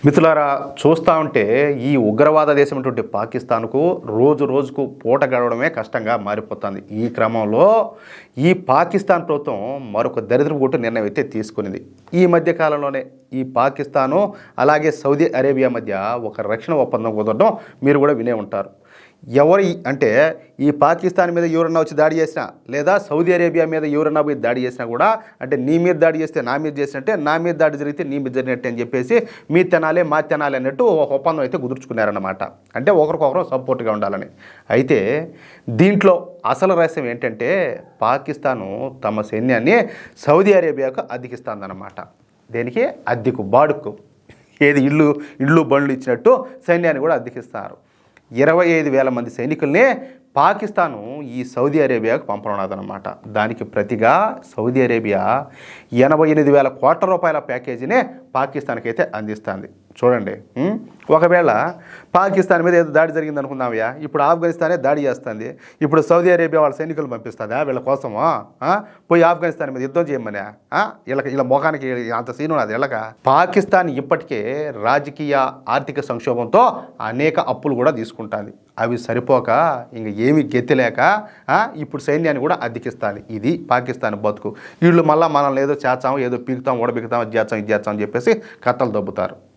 మిత్రులారా, చూస్తూ ఉంటే ఈ ఉగ్రవాద దేశమైనటువంటి పాకిస్తాన్కు రోజు రోజుకు పూట గడవడమే కష్టంగా మారిపోతుంది. ఈ క్రమంలో ఈ పాకిస్తాన్ ప్రభుత్వం మరొక దరిద్రపు గుట్టు నిర్ణయం అయితే తీసుకునింది. ఈ మధ్య కాలంలోనే ఈ పాకిస్తాను అలాగే సౌదీ అరేబియా మధ్య ఒక రక్షణ ఒప్పందం కుదరడం మీరు కూడా వినే ఉంటారు. ఎవరు అంటే ఈ పాకిస్తాన్ మీద ఎవరన్నా వచ్చి దాడి చేసినా, లేదా సౌదీ అరేబియా మీద ఎవరన్నా పోయి దాడి చేసినా కూడా, అంటే నీ మీద దాడి చేస్తే నా మీద చేసినట్టే, నా మీద దాడి జరిగితే నీ మీద జరిగినట్టే అని చెప్పేసి మీ తినాలే మా తినాలి అన్నట్టు ఒక ఒప్పందం అయితే కుదుర్చుకున్నారన్నమాట. అంటే ఒకరికొకరు సపోర్ట్గా ఉండాలని. అయితే దీంట్లో అసలు రహస్యం ఏంటంటే పాకిస్తాను తమ సైన్యాన్ని సౌదీ అరేబియాకు అద్దెకిస్తుందన్నమాట. దేనికి? అద్దెకు, బాడుకు. ఏది ఇళ్ళు బండ్లు ఇచ్చినట్టు సైన్యాన్ని కూడా అద్దెకిస్తారు. 25,000 మంది సైనికుల్ని పాకిస్తాను ఈ సౌదీ అరేబియాకు పంపనున్నదన్నమాట. దానికి ప్రతిగా సౌదీ అరేబియా 88,000 కోట్ల రూపాయల ప్యాకేజీనే పాకిస్తాన్కి అయితే అందిస్తుంది. చూడండి, ఒకవేళ పాకిస్తాన్ మీద ఏదో దాడి జరిగింది అనుకుందామయ్యా, ఇప్పుడు ఆఫ్ఘనిస్తానే దాడి చేస్తుంది. ఇప్పుడు సౌదీ అరేబియా వాళ్ళ సైనికులు పంపిస్తుందా వీళ్ళ కోసమా? పోయి ఆఫ్ఘనిస్తాన్ మీద యుద్ధం చేయమని ఇలా మొఖానికి అంత సీను ఉన్నది వీళ్ళక. పాకిస్తాన్ ఇప్పటికే రాజకీయ ఆర్థిక సంక్షోభంతో అనేక అప్పులు కూడా తీసుకుంటుంది. అవి సరిపోక ఇంక ఏమి గెత్తిలేక ఇప్పుడు సైన్యాన్ని కూడా అద్దెకిస్తుంది. ఇది పాకిస్తాన్ బతుకు. వీళ్ళు మళ్ళీ మనల్ని ఏదో చేస్తాం, ఏదో పీకుతాం, ఓడబిక్కుతాం, అది చేస్తాం, ఇది చేస్తాం అని చెప్పేసి కట్టలు దొబ్బుతారు.